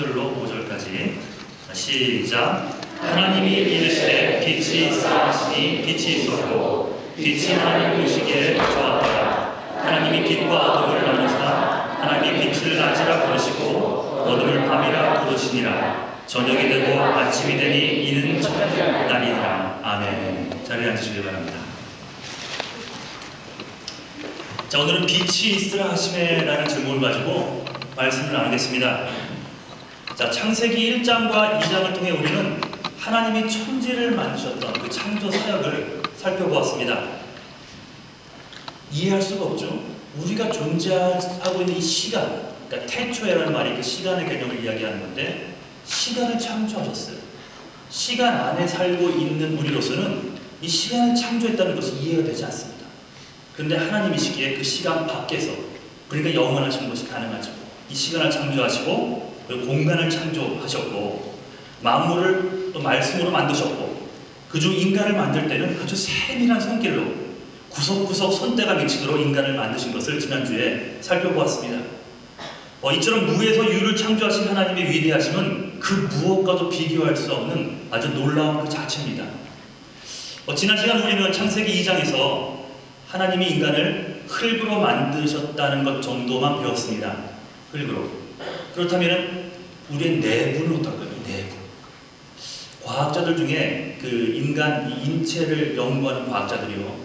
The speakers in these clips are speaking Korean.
1절로 5절까지 시작. 하나님이 이르시되 빛이 있으라 하시니 빛이 있었고 빛이 하나님 보시기에 좋았더라. 하나님이 빛과 어둠을 나누사 하나님이 빛을 낮이라 부르시고 어둠을 밤이라 부르시니라. 저녁이 되고 아침이 되니 이는 첫날이니라. 아멘. 자리에 앉으시기 바랍니다. 자, 오늘은 빛이 있으라 하심에라는 제목을 가지고 말씀을 나누겠습니다. 자, 창세기 1장과 2장을 통해 우리는 하나님이 천지를 만드셨던 그 창조 사역을 살펴보았습니다. 이해할 수가 없죠. 우리가 존재하고 있는 이 시간, 그러니까 태초에라는 말이 그 시간의 개념을 이야기하는 건데, 시간을 창조하셨어요. 시간 안에 살고 있는 우리로서는 이 시간을 창조했다는 것이 이해가 되지 않습니다. 그런데 하나님이시기에 그 시간 밖에서, 그러니까 영원하신 것이 가능하죠. 이 시간을 창조하시고 그리고 공간을 창조하셨고 만물을 또 말씀으로 만드셨고 그중 인간을 만들 때는 아주 세밀한 손길로 구석구석 손때가 미치도록 인간을 만드신 것을 지난주에 살펴보았습니다. 이처럼 무에서 유를 창조하신 하나님의 위대하심은 그 무엇과도 비교할 수 없는 아주 놀라운 그 자체입니다. 지난 시간 우리는 창세기 2장에서 하나님이 인간을 흙으로 만드셨다는 것 정도만 배웠습니다. 흙으로. 그렇다면 우리의 내부는 어떨까요? 내부. 과학자들 중에 그 인간 인체를 연구하는 과학자들이요,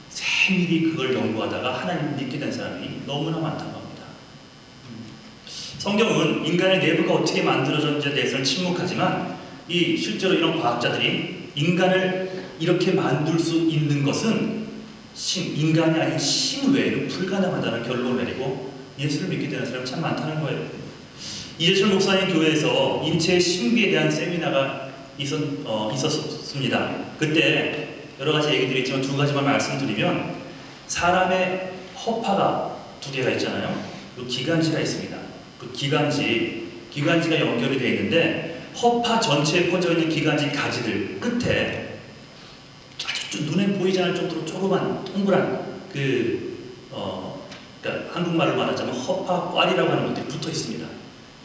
세밀히 그걸 연구하다가 하나님을 믿게 된 사람이 너무나 많다고 합니다. 성경은 인간의 내부가 어떻게 만들어졌는지에 대해서는 침묵하지만 실제로 이런 과학자들이 인간을 이렇게 만들 수 있는 것은 인간이 아닌 신 외에는 불가능하다는 결론을 내리고 예수를 믿게 되는 사람이 참 많다는 거예요. 이재철 목사님 교회에서 인체의 신비에 대한 세미나가 있었습니다. 그때 여러 가지 얘기들이 있지만 두 가지만 말씀드리면, 사람의 허파가 두 개가 있잖아요. 그 기관지가 있습니다. 그 기관지가 연결이 되어 있는데 허파 전체에 퍼져 있는 기관지 가지들 끝에 아주 눈에 보이지 않을 정도로 조그만 동그란 그러니까 한국말로 말하자면 허파꽈리라고 하는 것들이 붙어 있습니다.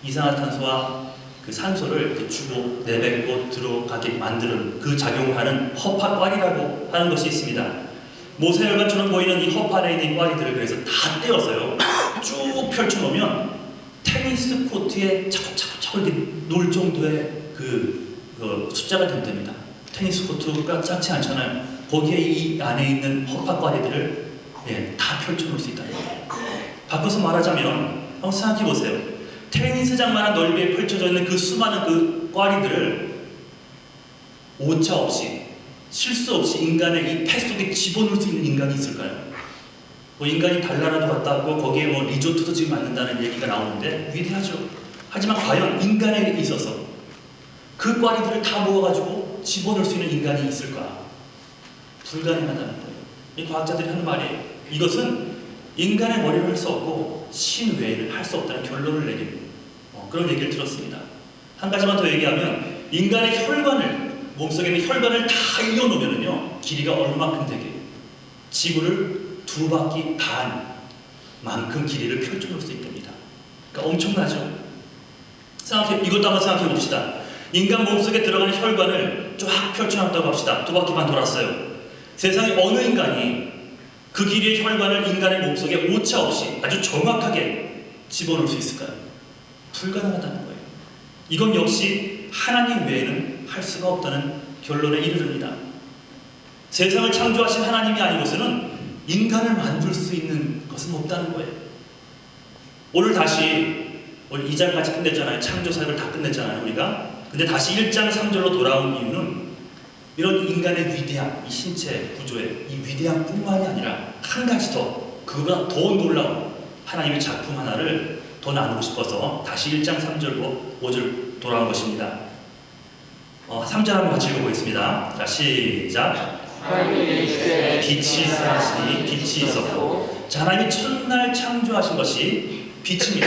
이산화탄소와 그 산소를 주고 내뱉고 들어가게 만드는 그 작용을 하는 허파꽈리라고 하는 것이 있습니다. 모세혈관처럼 보이는 이 허파 안에 있는 꽈리들을 그래서 다 떼어서요 쭉 펼쳐놓으면 테니스 코트에 차곡차곡 이렇게 놓을 정도의 그 숫자가 된답니다. 테니스 코트가 작지 않잖아요. 거기에 이 안에 있는 허파꽈리들을 다 펼쳐놓을 수 있다. 바꿔서 말하자면 한번 생각해 보세요. 테니스장만한 넓이에 펼쳐져 있는 그 수많은 그 꽈리들을 오차 없이, 실수 없이 인간의 이 폐 속에 집어넣을 수 있는 인간이 있을까요? 인간이 달나라도 갔다 왔고 거기에 리조트도 지금 만든다는 얘기가 나오는데 위대하죠. 하지만 과연 인간에게 있어서 그 꽈리들을 다 모아가지고 집어넣을 수 있는 인간이 있을까? 불가능하다는 거예요. 이 과학자들이 하는 말이에요. 이것은 인간의 머리로 할 수 없고 신 외에는 할 수 없다는 결론을 내리는 그런 얘기를 들었습니다. 한 가지만 더 얘기하면, 인간의 혈관을, 몸속에 있는 혈관을 다 이어놓으면요 길이가 얼마큼 되게 지구를 2바퀴 반만큼 길이를 펼쳐놓을 수 있답니다. 그러니까 엄청나죠. 이것도 한번 생각해 봅시다. 인간 몸속에 들어가는 혈관을 쫙 펼쳐놨다고 합시다. 2바퀴 반 돌았어요. 세상에 어느 인간이 그 길이의 혈관을 인간의 몸속에 오차 없이 아주 정확하게 집어넣을 수 있을까요? 불가능하다는 거예요. 이건 역시 하나님 외에는 할 수가 없다는 결론에 이르릅니다. 세상을 창조하신 하나님이 아니고서는 인간을 만들 수 있는 것은 없다는 거예요. 오늘 2장까지 끝냈잖아요. 창조 사역을 다 끝냈잖아요, 우리가. 근데 다시 1장 3절로 돌아온 이유는 이런 인간의 위대함, 이 신체 구조의 이 위대함 뿐만이 아니라 한 가지 그거보다 더 놀라운 하나님의 작품 하나를 더 나누고 싶어서 다시 1장 3절로 5절 돌아온 것입니다. 3절 한번 같이 읽어보겠습니다. 자, 시작. 빛이 있으라 하시니 빛이 있었고. 자, 하나님이 첫날 창조하신 것이 빛입니다.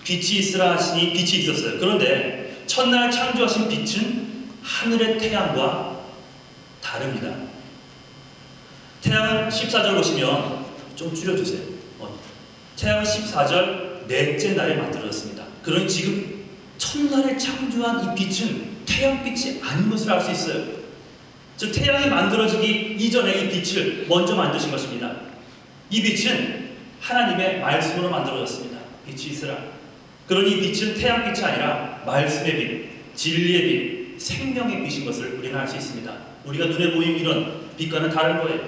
빛이 있으라 하시니 빛이 있었어요. 그런데 첫날 창조하신 빛은 하늘의 태양과 다릅니다. 태양은 14절 보시면 좀 줄여주세요. 태양은 14절 넷째 날에 만들어졌습니다. 그러니 지금 첫날에 창조한 이 빛은 태양빛이 아닌 것을 알 수 있어요. 즉 태양이 만들어지기 이전에 이 빛을 먼저 만드신 것입니다. 이 빛은 하나님의 말씀으로 만들어졌습니다. 빛이 있으라. 그러니 이 빛은 태양빛이 아니라 말씀의 빛, 진리의 빛, 생명의 빛인 것을 우리는 알 수 있습니다. 우리가 눈에 보이는 이런 빛과는 다른 거예요.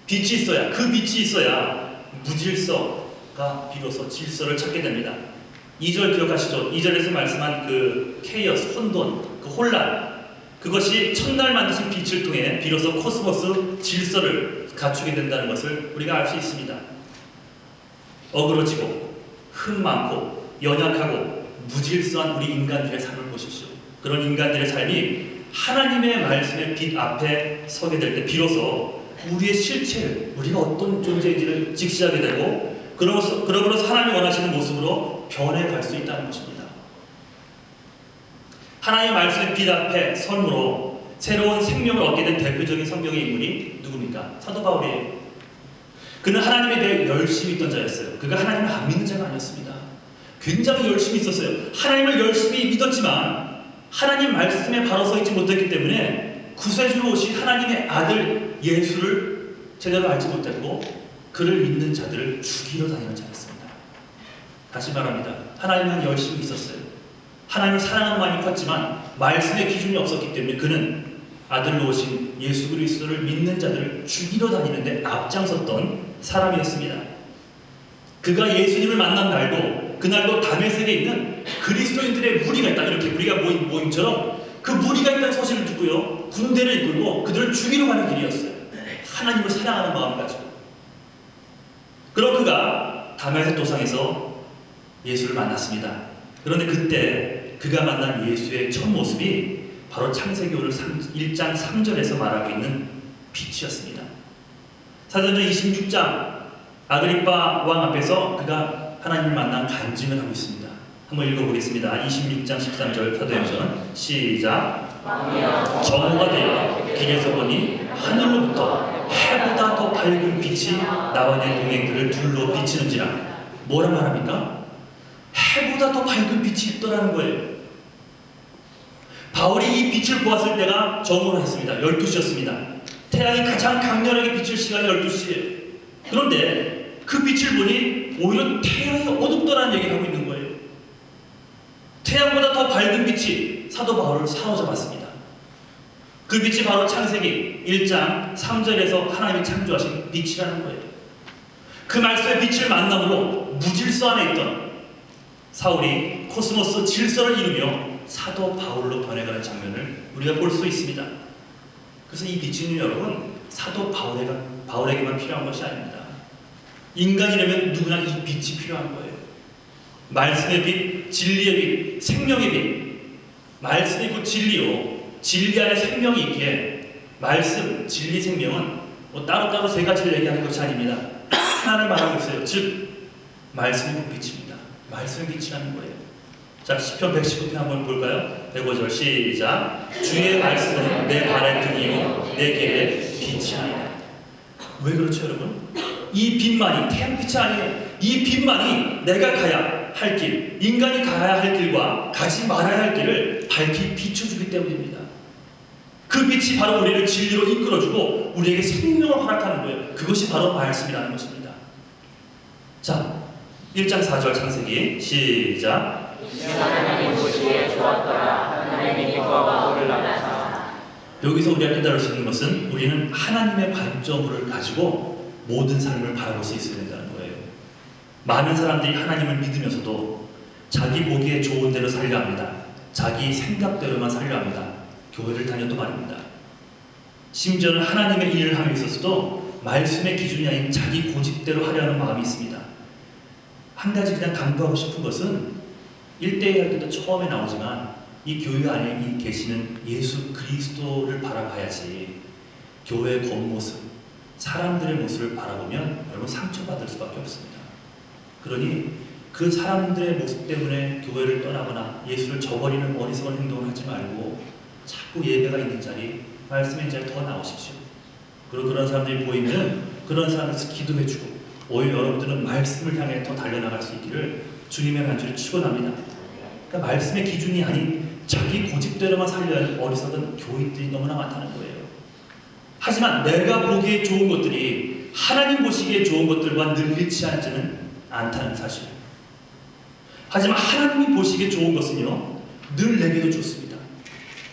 빛이 있어야, 그 빛이 있어야 무질서가 비로소 질서를 찾게 됩니다. 2절 기억하시죠? 2절에서 말씀한 그 케이어스, 혼돈, 그 혼란, 그것이 첫날 만드신 빛을 통해 비로소 코스모스 질서를 갖추게 된다는 것을 우리가 알 수 있습니다. 어그러지고 흠 많고 연약하고 무질서한 우리 인간들의 삶을 보십시오. 그런 인간들의 삶이 하나님의 말씀의 빛 앞에 서게 될 때 비로소 우리의 실체를, 우리가 어떤 존재인지를 직시하게 되고 그러므로서 하나님이 원하시는 모습으로 변해갈 수 있다는 것입니다. 하나님의 말씀의 빛 앞에 선으로 새로운 생명을 얻게 된 대표적인 성경의 인물이 누굽니까? 사도 바울이에요. 그는 하나님에 대해 열심히 있던 자였어요. 그가 하나님을 안 믿는 자가 아니었습니다. 굉장히 열심히 있었어요. 하나님을 열심히 믿었지만 하나님 말씀에 바로 서 있지 못했기 때문에 구세주로 오신 하나님의 아들 예수를 제대로 알지 못했고 그를 믿는 자들을 죽이러 다니는 자였습니다. 다시 말합니다. 하나님은 열심히 있었어요. 하나님을 사랑하는 마음이 컸지만 말씀의 기준이 없었기 때문에 그는 아들로 오신 예수 그리스도를 믿는 자들을 죽이러 다니는데 앞장섰던 사람이었습니다. 그가 예수님을 만난 날도 그날도 다메섹에 있는 그리스도인들의 무리가 있다. 이렇게 우리가 모인 모임처럼 그 무리가 있다는 소식을 듣고요. 군대를 이끌고 그들을 죽이러 가는 길이었어요. 하나님을 사랑하는 마음을 가지고. 그럼 그가 다메섹 도상에서 예수를 만났습니다. 그런데 그때 그가 만난 예수의 첫 모습이 바로 창세기 오늘 1장 3절에서 말하고 있는 빛이었습니다. 사도행전 26장 아그리빠 왕 앞에서 그가 하나님을 만난 간증을 하고 있습니다. 한번 읽어보겠습니다. 26장 13절 사도행전 시작. 정오가 되어 길에서 보니 하늘로부터 해보다 더 밝은 빛이 나와 내 동행들을 둘러 비치는지라. 뭐라 말합니까? 해보다 더 밝은 빛이 있더라는 거예요. 바울이 이 빛을 보았을 때가 정오를 했습니다. 12시였습니다. 태양이 가장 강렬하게 비칠 시간이 12시예요. 그런데 그 빛을 보니 오히려 태양이 어둡더라는 얘기를 하고 있는 거예요. 태양보다 더 밝은 빛이 사도 바울을 사로잡았습니다. 그 빛이 바로 창세기 1장 3절에서 하나님이 창조하신 빛이라는 거예요. 그 말씀의 빛을 만남으로 무질서 안에 있던 사울이 코스모스 질서를 이루며 사도 바울로 변해가는 장면을 우리가 볼 수 있습니다. 그래서 이 빛은 여러분 사도 바울에게만 필요한 것이 아닙니다. 인간이라면 누구나 이 빛이 필요한 거예요. 말씀의 빛, 진리의 빛, 생명의 빛. 말씀이 곧 진리요. 진리 안에 생명이 있기에 말씀, 진리, 생명은 뭐 따로따로 세 가지를 얘기하는 것이 아닙니다. 하나를 말하고 있어요. 즉 말씀이 곧 빛입니다. 말씀의 빛이라는 거예요. 자, 시편 119편 한번 볼까요? 105절 시작. 주의 말씀은 내 발의 등이요 내 길의 빛이 아니라. 왜 그렇죠 여러분? 이 빛만이, 태양빛이 아니에요. 이 빛만이 내가 가야 할 길, 인간이 가야 할 길과 가지 말아야 할 길을 밝히 비춰주기 때문입니다. 그 빛이 바로 우리를 진리로 이끌어주고 우리에게 생명을 허락하는 거예요. 그것이 바로 말씀이라는 것입니다. 자, 1장 4절 창세기 시작. 하나님이 보시기에 좋았더라. 하나님이 빛과 어두를 나타내사. 여기서 우리가 깨달을 수 있는 것은 우리는 하나님의 관점을 가지고 모든 삶을 바라볼 수 있어야 된다는 거예요. 많은 사람들이 하나님을 믿으면서도 자기 보기에 좋은 대로 살려 합니다. 자기 생각대로만 살려 합니다. 교회를 다녀도 말입니다. 심지어는 하나님의 일을 함에 있어서도 말씀의 기준이 아닌 자기 고집대로 하려는 마음이 있습니다. 한 가지 그냥 강조하고 싶은 것은 1대1 할 때도 처음에 나오지만 이 교회 안에 계시는 예수 그리스도를 바라봐야지 교회의 겉모습, 사람들의 모습을 바라보면 여러분 상처받을 수밖에 없습니다. 그러니 그 사람들의 모습 때문에 교회를 떠나거나 예수를 저버리는 어리석은 행동을 하지 말고 자꾸 예배가 있는 자리, 말씀의 자리에 더 나오십시오. 그리고 그런 사람들이 보이면 그런 사람들에서 기도해주고 오히려 여러분들은 말씀을 향해 더 달려나갈 수 있기를 주님의 반주를 추구합니다. 그러니까 말씀의 기준이 아닌 자기 고집대로만 살려야 하는 어리석은 교인들이 너무나 많다는 거예요. 하지만 내가 보기에 좋은 것들이 하나님 보시기에 좋은 것들과 늘 일치하지는 않다는 사실. 하지만 하나님이 보시기에 좋은 것은요, 늘 내게도 좋습니다.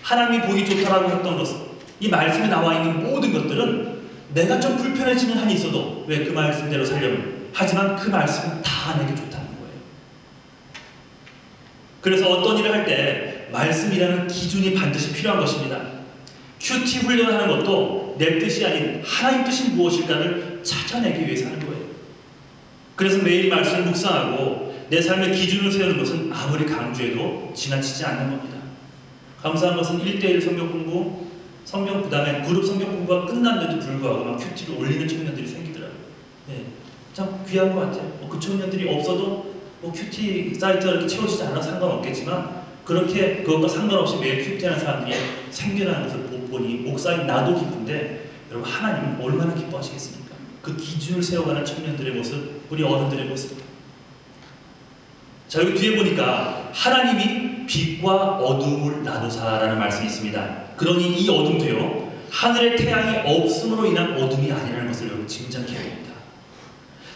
하나님이 보기 좋다라고 했던 것은, 이 말씀에 나와 있는 모든 것들은 내가 좀 불편해지는 한이 있어도 왜 그 말씀대로 살려면, 하지만 그 말씀은 다 내게 좋다는 거예요. 그래서 어떤 일을 할 때 말씀이라는 기준이 반드시 필요한 것입니다. 큐티 훈련하는 것도 내 뜻이 아닌 하나님 뜻이 무엇일까를 찾아내기 위해서 하는 거예요. 그래서 매일 말씀을 묵상하고 내 삶의 기준을 세우는 것은 아무리 강조해도 지나치지 않는 겁니다. 감사한 것은 1:1 성경 공부, 성경 그 다음에 그룹 성경 공부가 끝났는데도 불구하고 막 큐티를 올리는 청년들이 생기더라고요. 네, 참 귀한 것 같아요. 그 청년들이 없어도 큐티 사이트가 이렇게 채워지지 않아 상관없겠지만, 그렇게 그것과 상관없이 매일 큐티하는 사람들이 생겨나는 것을 보니 목사인 나도 기쁜데, 여러분 하나님은 얼마나 기뻐하시겠습니까? 그 기준을 세워가는 청년들의 모습, 우리 어른들의 모습. 자, 여기 뒤에 보니까 하나님이 빛과 어둠을 나누사라는 말씀이 있습니다. 그러니 이 어둠도요, 하늘의 태양이 없음으로 인한 어둠이 아니라는 것을 여러분 짐작해야 됩니다.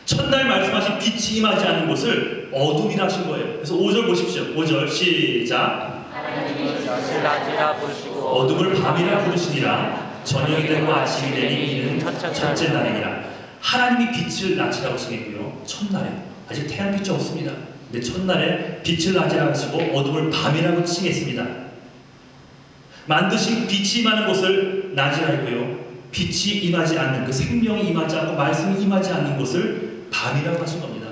첫날 말씀하신 빛이 임하지 않는 것을 어둠이라 하신 거예요. 그래서 5절 보십시오. 5절 시작. 하나님이 빛을 낮이라 부르시고 어둠을 밤이라 부르시니라. 저녁이 되고 아침이 되니 이는 첫째 날이니라. 하나님이 빛을 낮이라고 하시겠고요, 첫날에 아직 태양빛이 없습니다. 근데 첫날에 빛을 낮이라고 하시고 어둠을 밤이라고 칭했습니다. 만드신 빛이 임하는 곳을 낮이라 했고요, 빛이 임하지 않는, 그 생명이 임하지 않고 말씀이 임하지 않는 곳을 밤이라고 하신 겁니다.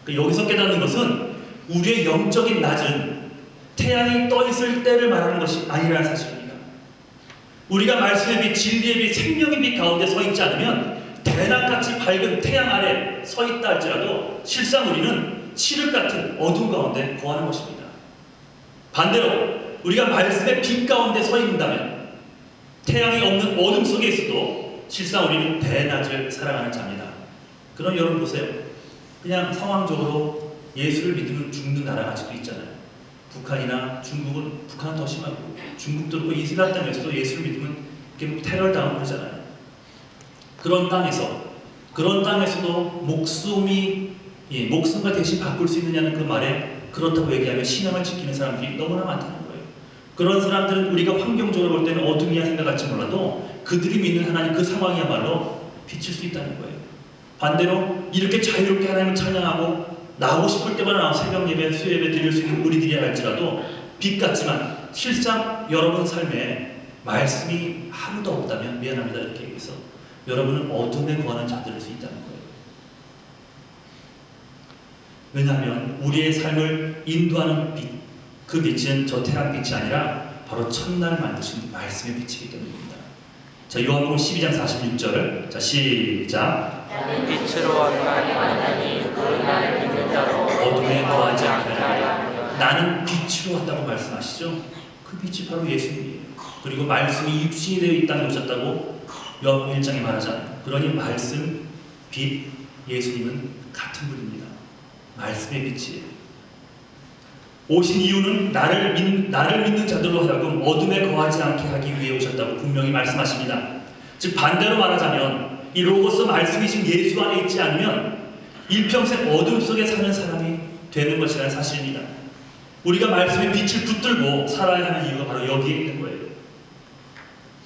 그러니까 여기서 깨닫는 것은 우리의 영적인 낮은 태양이 떠 있을 때를 말하는 것이 아니라는 사실입니다. 우리가 말씀의 빛, 진리의 빛, 생명의 빛 가운데 서 있지 않으면 대낮같이 밝은 태양 아래 서 있다 할지라도 실상 우리는 칠흑 같은 어둠 가운데 거하는 것입니다. 반대로 우리가 말씀의 빛 가운데 서 있는다면 태양이 없는 어둠 속에 있어도 실상 우리는 대낮을 살아가는 자입니다. 그럼 여러분 보세요. 그냥 상황적으로 예수를 믿으면 죽는 나라가 아직도 있잖아요. 북한이나 중국은, 북한은 더 심하고, 중국도 그렇고 이슬람 땅에서도 예수를 믿으면 이렇게 테러를 당하고 그러잖아요. 그런 땅에서도 목숨과 대신 바꿀 수 있느냐는 그 말에 그렇다고 얘기하면 신앙을 지키는 사람들이 너무나 많다는 거예요. 그런 사람들은 우리가 환경적으로 볼 때는 어둠이야 생각할지 몰라도 그들이 믿는 하나님, 그 상황이야말로 비칠 수 있다는 거예요. 반대로 이렇게 자유롭게 하나님을 찬양하고 나오고 싶을 때마다 나와 새벽 예배, 수요 예배 드릴 수 있는 우리들이야 할지라도 빛 같지만 실상 여러분 삶에 말씀이 하루도 없다면 미안합니다 이렇게 얘기해서 여러분은 어둠에 거하는 자들일 수 있다는 거예요. 왜냐하면 우리의 삶을 인도하는 빛, 그 빛은 저 태양빛이 아니라 바로 첫날 만드신 말씀의 빛이기 때문입니다. 자, 요한복음 12장 46절. 자, 시작. 나는 빛으로 왔나니 그 나를 믿는 자로 어둠에 거하지 않게 하리라. 나는 빛으로 왔다고 말씀하시죠. 그 빛이 바로 예수님이에요. 그리고 말씀이 육신이 되어 이 땅에 오셨다고 요한복음 1장에 말하잖아요. 그러니 말씀, 빛, 예수님은 같은 분입니다. 말씀의 빛이에요. 오신 이유는 나를 믿는 자들로 하여금 어둠에 거하지 않게 하기 위해 오셨다고 분명히 말씀하십니다. 즉 반대로 말하자면 이 로고스 말씀이신 예수 안에 있지 않으면 일평생 어둠 속에 사는 사람이 되는 것이라는 사실입니다. 우리가 말씀의 빛을 붙들고 살아야 하는 이유가 바로 여기에 있는 거예요.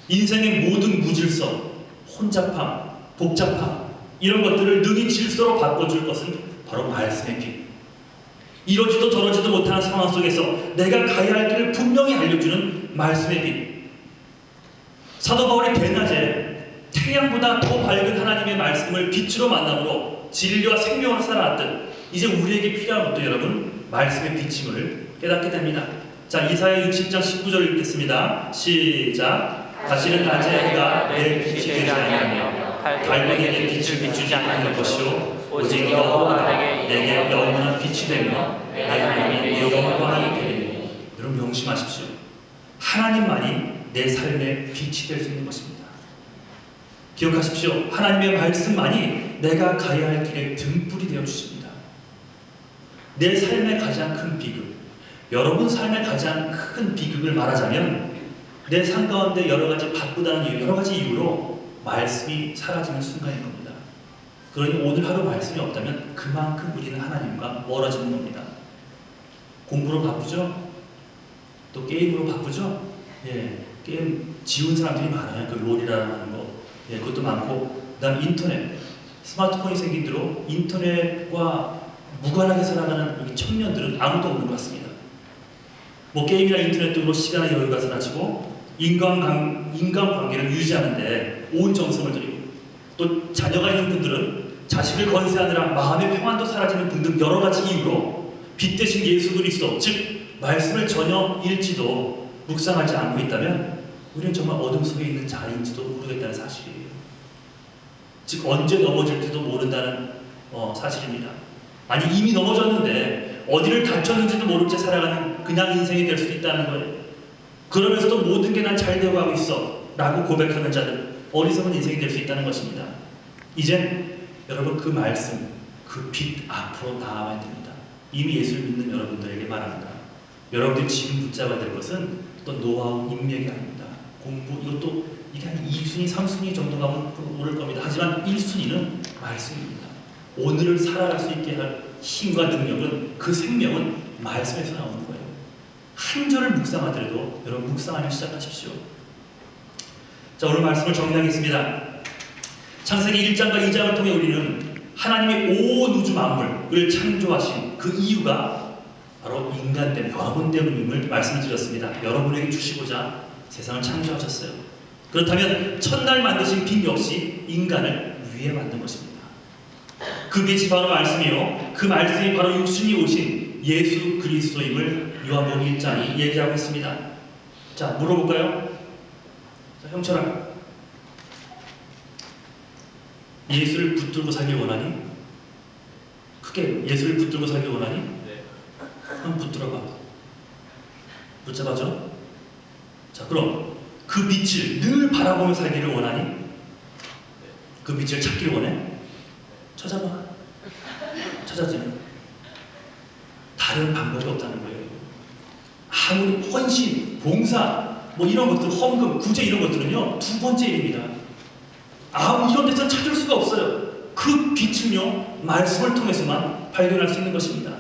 인생의 모든 무질서, 혼잡함, 복잡함 이런 것들을 능히 질서로 바꿔줄 것은 바로 말씀의 빛. 이러지도 저러지도 못하는 상황 속에서 내가 가야 할 길을 분명히 알려주는 말씀의 빛. 사도 바울이 대낮에 태양보다 더 밝은 하나님의 말씀을 빛으로 만남으로 진리와 생명으로 살아왔듯 이제 우리에게 필요한 것도 여러분 말씀의 빛임을 깨닫게 됩니다. 자, 이사야 60장 19절 읽겠습니다. 시작. 다시는 낮에 해가 내 빛이 되지 아니하며 달에게 빛을 비추지 않는 것이요 오직 여호와가 내게 영원한 빛이 되며 내 하나님의 영광이 되리니. 여러분 명심하십시오. 하나님만이 내 삶의 빛이 될 수 있는 것입니다. 기억하십시오. 하나님의 말씀만이 내가 가야 할 길의 등불이 되어 주십니다. 내 삶의 가장 큰 비극, 여러분 삶의 가장 큰 비극을 말하자면 내 삶 가운데 여러 가지 바쁘다는 이유, 여러 가지 이유로 말씀이 사라지는 순간인 겁니다. 그러니 오늘 하루 말씀이 없다면 그만큼 우리는 하나님과 멀어지는 겁니다. 공부로 바쁘죠? 또 게임으로 바쁘죠? 예, 게임 지운 사람들이 많아요. 그 롤이라는 거. 예, 그것도 많고. 그 다음 인터넷. 스마트폰이 생긴 뒤로 인터넷과 무관하게 살아가는 여기 청년들은 아무도 없는 것 같습니다. 뭐 게임이나 인터넷 등으로 시간의 여유가 사라지고 인간관계를 유지하는데 온 정성을 들이고 또 자녀가 있는 분들은 자식을 건세하느라 마음의 평안도 사라지는 등등 여러 가지 이유로 빛 대신 예수 그리스도, 즉 말씀을 전혀 읽지도 묵상하지 않고 있다면 우리는 정말 어둠 속에 있는 자인지도 모르겠다는 사실이에요. 즉 언제 넘어질지도 모른다는 사실입니다. 아니 이미 넘어졌는데 어디를 다쳤는지도 모른 채 살아가는 그냥 인생이 될 수도 있다는 거예요. 그러면서도 모든 게 난 잘 되고 하고 있어 라고 고백하는 자들, 어리석은 인생이 될 수 있다는 것입니다. 이젠 여러분 그 말씀, 그 빛 앞으로 나아가야 됩니다. 이미 예수를 믿는 여러분들에게 말합니다. 여러분들이 지금 붙잡아야 될 것은 또 노하우, 인맥이 아닙니다. 공부, 이것도 이게 한 2순위, 3순위 정도 가면 오를 겁니다. 하지만 1순위는 말씀입니다. 오늘을 살아갈 수 있게 할 힘과 능력은, 그 생명은 말씀에서 나오는 거예요. 한 절을 묵상하더라도 여러분 묵상하며 시작하십시오. 자, 오늘 말씀을 정리하겠습니다. 창세기 1장과 2장을 통해 우리는 하나님의 온 우주 만물을 창조하신 그 이유가 바로 인간 여러분 때문임을 말씀드렸습니다. 여러분에게 주시고자 세상을 창조하셨어요. 그렇다면 첫날 만드신 빛 역시 인간을 위해 만든 것입니다. 그 빛이 바로 말씀이요, 그 말씀이 바로 육신이 오신 예수 그리스도임을 요한복음 1장이 얘기하고 있습니다. 자, 물어볼까요? 자, 형철아, 예수를 붙들고 살길 원하니? 크게 예수를 붙들고 살길 원하니? 네. 한번 붙들어봐. 붙잡아줘. 자, 그럼 그 빛을 늘 바라보며 살기를 원하니? 그 빛을 찾기를 원해? 찾아봐. 찾았지? 다른 방법이 없다는 거예요. 아무리 헌신, 봉사, 뭐 이런 것들, 헌금, 구제 이런 것들은요, 두 번째 일입니다. 이런 데서 찾을 수가 없어요. 그 빛은요, 말씀을 통해서만 발견할 수 있는 것입니다.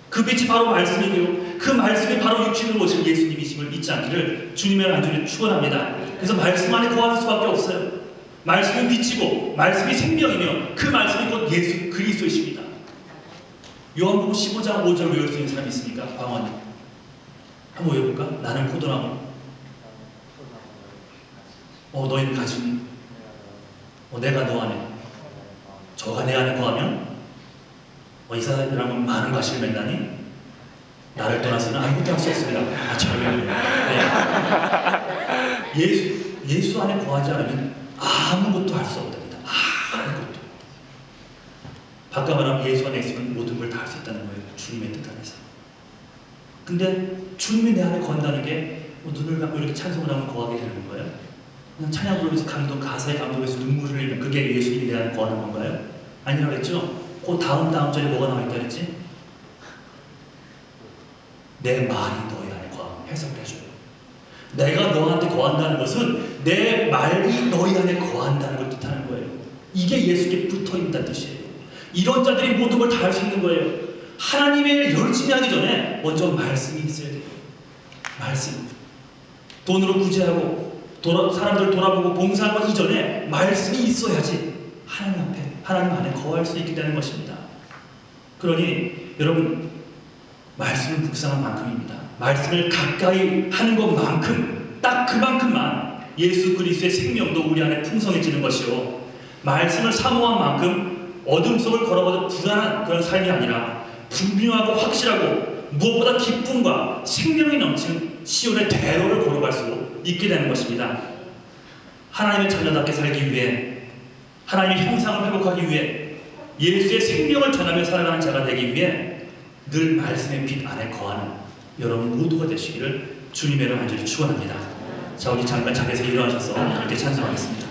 그 빛이 바로 말씀이고요, 그 말씀이 바로 육신으로 오신 예수님이심을 잊지 않기를 주님의 안주를 축원합니다. 그래서 말씀 안에 거하는 수밖에 없어요. 말씀이 빛이고 말씀이 생명이며 그 말씀이 곧 예수 그리스도이십니다. 요한복음 15장 5절 외울 수 있는 사람이 있습니까? 방언이 한번 외워볼까? 나는 포도나무, 너희는 가지니, 내가 너 안에, 저가 내 안에 거하면 이 사람은 많은 과실을 맺나니 나를 떠나서는 아무것도 할 수 없습니다. 잘 외워요. 네. 예수 안에 거하지 않으면 아무것도 할 수 없답니다. 아무것도. 바꿔 말하면 예수 안에 있으면 모든 걸 다 할 수 있다는 거예요. 주님의 뜻 안에서. 근데 주님이 내 안에 거한다는 게 눈을 감고 이렇게 찬송을 하면 거하게 되는 거예요? 그냥 찬양 부르면서 가사에 감동해서 눈물을 흘리면 그게 예수님이 내 안에 거하는 건가요? 아니라고 했죠? 그 다음 절에 뭐가 나와 있다 그랬지? 내 말이 너희 안에 거하면 해석을 해줘요. 내가 너한테 거한다는 것은 내 말이 너희 안에 거한다는 걸 뜻하는 거예요. 이게 예수께 붙어있다는 뜻이에요. 이런 자들이 모든 걸 다 할 수 있는 거예요. 하나님의 일 열심히 하기 전에 먼저 말씀이 있어야 돼요. 말씀. 돈으로 구제하고 사람들 돌아보고 봉사하고 이전에 말씀이 있어야지 하나님 앞에, 하나님 안에 거할 수 있게 되는 것입니다. 그러니 여러분, 말씀을 묵상한 만큼입니다. 말씀을 가까이 하는 것만큼, 딱 그만큼만 예수 그리스도의 생명도 우리 안에 풍성해지는 것이요, 말씀을 사모한 만큼 어둠 속을 걸어가도 불안한 그런 삶이 아니라 분명하고 확실하고 무엇보다 기쁨과 생명이 넘치는 시온의 대로를 걸어갈 수 있게 되는 것입니다. 하나님의 자녀답게 살기 위해, 하나님의 형상을 회복하기 위해, 예수의 생명을 전하며 살아가는 자가 되기 위해 늘 말씀의 빛 안에 거하는 여러분 모두가 되시기를 주님의 이름으로 간절히 축원합니다. 자, 우리 잠깐 자리에서 일어나셔서 함께 찬송하겠습니다.